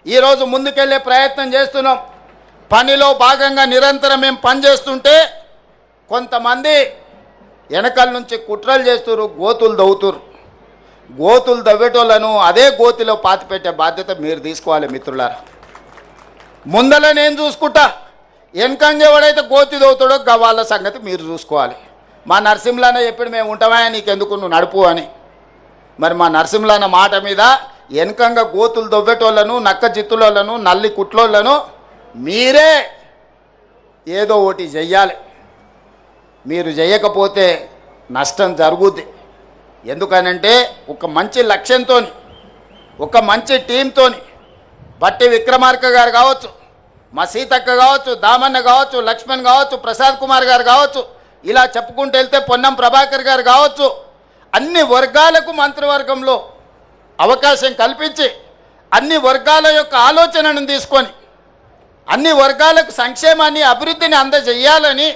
ఈరోజు ముందుకెళ్ళే ప్రయత్నం చేస్తున్నాం. పనిలో భాగంగా నిరంతరం మేము పనిచేస్తుంటే కొంతమంది వెనకాల నుంచి కుట్రలు చేస్తున్నారు, గోతులు దవ్వుతురు. గోతులు దవ్వేటోళ్ళను అదే గోతిలో పాతిపెట్టే బాధ్యత మీరు తీసుకోవాలి మిత్రులారా. ముందల నేను చూసుకుంటా, వెనకంగా ఎవడైతే గోతి దవ్వుతాడో వాళ్ళ సంగతి మీరు చూసుకోవాలి. మా నరసింహులన్న చెప్పాడు మేము ఉంటామా నీకెందుకు నువ్వు నడుపు అని. మరి మా నరసింహులన్న మాట మీద వెనకంగా గోతులు దవ్వేటోళ్ళను, నక్క జిత్తులోళ్ళను, నల్లి కుట్లోళ్ళను మీరే ఏదో ఒకటి చెయ్యాలి. మీరు చేయకపోతే నష్టం జరుగుద్ది. ఎందుకనంటే ఒక మంచి లక్ష్యంతో, ఒక మంచి టీంతో బట్టి విక్రమార్క గారు కావచ్చు, మా సీతక్క కావచ్చు, దామన్న కావచ్చు, లక్ష్మణ్ కావచ్చు, ప్రసాద్ కుమార్ గారు కావచ్చు, ఇలా చెప్పుకుంటూ వెళ్తే పొన్నం ప్రభాకర్ గారు కావచ్చు, అన్ని వర్గాలకు మంత్రివర్గంలో అవకాశం కల్పించి అన్ని వర్గాల యొక్క ఆలోచనను తీసుకొని అన్ని వర్గాలకు సంక్షేమాన్ని అభివృద్ధిని అందజేయాలని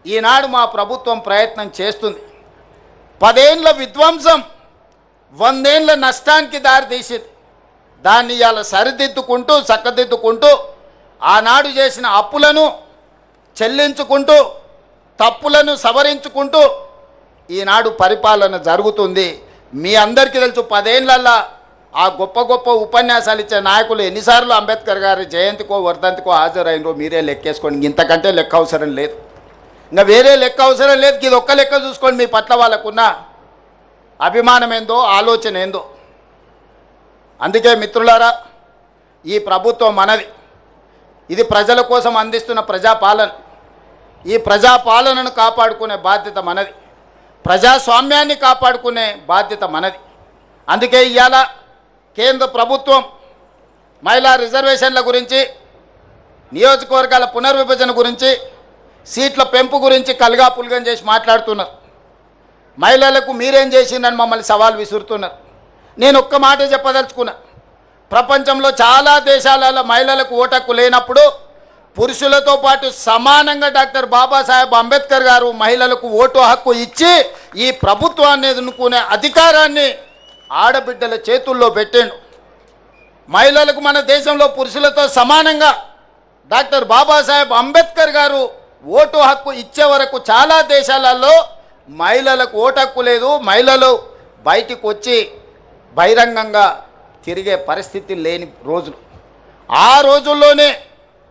ఈనాడు మా ప్రభుత్వం ప్రయత్నం చేస్తుంది. 10 ఏళ్ళ విధ్వంసం 100 ఏళ్ళ నష్టానికి దారితీసింది. దాన్ని ఇవాళ సరిదిద్దుకుంటూ చక్కదిద్దుకుంటూ ఆనాడు చేసిన అప్పులను చెల్లించుకుంటూ తప్పులను సవరించుకుంటూ ఈనాడు పరిపాలన జరుగుతుంది. మీ అందరికీ తెలుసు 10 ఏళ్ళల్లో ఆ గొప్ప గొప్ప ఉపన్యాసాలు ఇచ్చే నాయకులు ఎన్నిసార్లు అంబేద్కర్ గారి జయంతికో వర్ధంతికో హాజరైనరో మీరే లెక్కేసుకోండి. ఇంతకంటే లెక్క అవసరం లేదు, ఇంకా వేరే లెక్క అవసరం లేదు. ఇది ఒక్క లెక్క చూసుకోండి, మీ పట్ల వాళ్ళకున్న అభిమానం ఏందో, ఆలోచన ఏందో. అందుకే మిత్రులారా, ఈ ప్రభుత్వం మనది. ఇది ప్రజల కోసం అందిస్తున్న ప్రజాపాలన. ఈ ప్రజాపాలనను కాపాడుకునే బాధ్యత మనది, ప్రజాస్వామ్యాన్ని కాపాడుకునే బాధ్యత మనది. అందుకే ఇవాళ కేంద్ర ప్రభుత్వం మహిళా రిజర్వేషన్ల గురించి, నియోజకవర్గాల పునర్విభజన గురించి, సీట్ల పెంపు గురించి కలగాపులగం చేసి మాట్లాడుతున్నారు. మహిళలకు మీరేం చేసిందని మమ్మల్ని సవాల్ విసురుతున్నారు. నేను ఒక్క మాట చెప్పదలుచుకున్నా. ప్రపంచంలో చాలా దేశాలలో మహిళలకు ఓటు హక్కు లేనప్పుడు పురుషులతో పాటు సమానంగా డాక్టర్ బాబాసాహెబ్ అంబేద్కర్ గారు మహిళలకు ఓటు హక్కు ఇచ్చి ఈ ప్రభుత్వాన్ని ఎన్నుకునే అధికారాన్ని ఆడబిడ్డల చేతుల్లో పెట్టాడు. మహిళలకు మన దేశంలో పురుషులతో సమానంగా డాక్టర్ బాబాసాహెబ్ అంబేద్కర్ గారు ఓటు హక్కు ఇచ్చే వరకు చాలా దేశాలలో మహిళలకు ఓటు హక్కు లేదు. మహిళలు బయటికి వచ్చి బహిరంగంగా తిరిగే పరిస్థితి లేని రోజులు. ఆ రోజుల్లోనే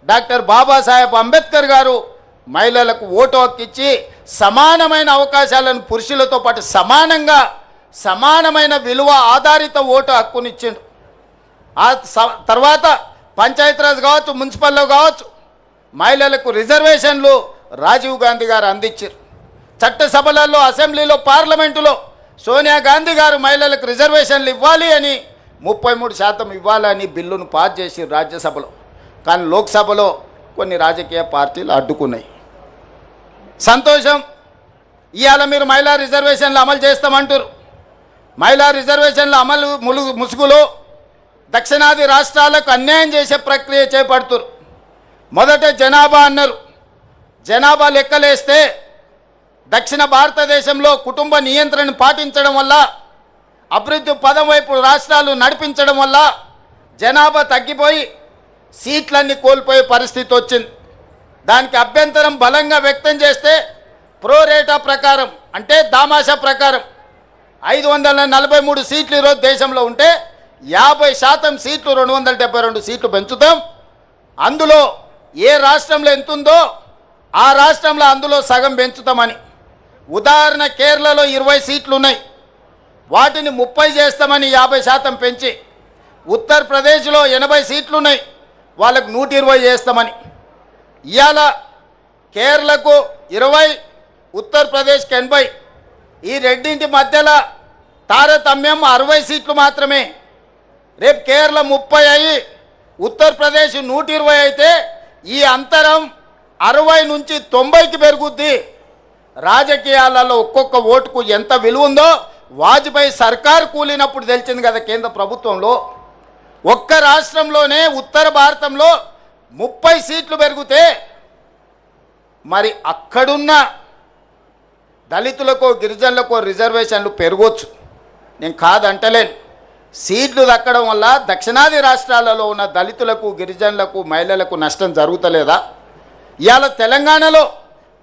డాక్టర్ బాబాసాహెబ్ అంబేద్కర్ గారు మహిళలకు ఓటు హక్కు ఇచ్చి సమానమైన అవకాశాలను పురుషులతో పాటు సమానమైన విలువ ఆధారిత ఓటు హక్కునిచ్చిండు. ఆ తర్వాత పంచాయతీరాజ్ కావచ్చు, మున్సిపల్లో కావచ్చు, మహిళలకు రిజర్వేషన్లు రాజీవ్ గాంధీ గారు అందించారు. చట్టసభలలో, అసెంబ్లీలో, పార్లమెంటులో సోనియా గాంధీ గారు మహిళలకు రిజర్వేషన్లు ఇవ్వాలి అని 33% ఇవ్వాలని బిల్లును పాస్ చేసి రాజ్యసభలో. కానీ లోక్సభలో కొన్ని రాజకీయ పార్టీలు అడ్డుకున్నాయి. సంతోషం, ఇవాళ మీరు మహిళా రిజర్వేషన్లు అమలు చేస్తామంటారు. మహిళా రిజర్వేషన్ల అమలు ముసుగులో దక్షిణాది రాష్ట్రాలకు అన్యాయం చేసే ప్రక్రియ చేపడుతున్నారు. మొదట జనాభా అన్నారు. జనాభా లెక్కలేస్తే దక్షిణ భారతదేశంలో కుటుంబ నియంత్రణను పాటించడం వల్ల, అభివృద్ధి పదం వైపు రాష్ట్రాలు నడిపించడం వల్ల జనాభా తగ్గిపోయి సీట్లన్నీ కోల్పోయే పరిస్థితి వచ్చింది. దానికి అభ్యంతరం బలంగా వ్యక్తం చేస్తే ప్రోరేటా ప్రకారం, అంటే దామాషా ప్రకారం 543 సీట్లు ఈరోజు దేశంలో ఉంటే 50% సీట్లు 272 సీట్లు పెంచుతాం. అందులో ఏ రాష్ట్రంలో ఎంత ఉందో ఆ రాష్ట్రంలో అందులో సగం పెంచుతామని. ఉదాహరణ, కేరళలో 20 సీట్లు ఉన్నాయి, వాటిని 30 చేస్తామని 50% పెంచి. ఉత్తరప్రదేశ్లో 80 సీట్లు ఉన్నాయి, వాళ్ళకు 120 చేస్తామని. ఇవాళ కేరళకు 20, ఉత్తరప్రదేశ్కి 80. ఈ రెండింటి మధ్యలో తారతమ్యం 60 సీట్లు మాత్రమే. రేపు కేరళ 30 అయ్యి ఉత్తరప్రదేశ్ 120 అయితే ఈ అంతరం 60 నుంచి 90కి పెరుగుద్ది. రాజకీయాలలో ఒక్కొక్క ఓటుకు ఎంత విలువ ఉందో వాజ్పేయి సర్కారు కూలినప్పుడు తెలిసింది కదా కేంద్ర ప్రభుత్వంలో. ఒక్క రాష్ట్రంలోనే ఉత్తర భారతంలో 30 సీట్లు పెరిగితే మరి అక్కడున్న దళితులకు, గిరిజనులకు రిజర్వేషన్లు పెరగవచ్చు, నేను కాదంటలేను. సీట్లు దక్కడం వల్ల దక్షిణాది రాష్ట్రాలలో ఉన్న దళితులకు గిరిజనులకు మహిళలకు నష్టం జరుగుతలేదా? ఇవాళ తెలంగాణలో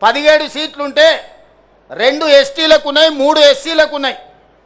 17 సీట్లుంటే 2 ఎస్టీలకు ఉన్నాయి, 3 ఎస్సీలకు ఉన్నాయి.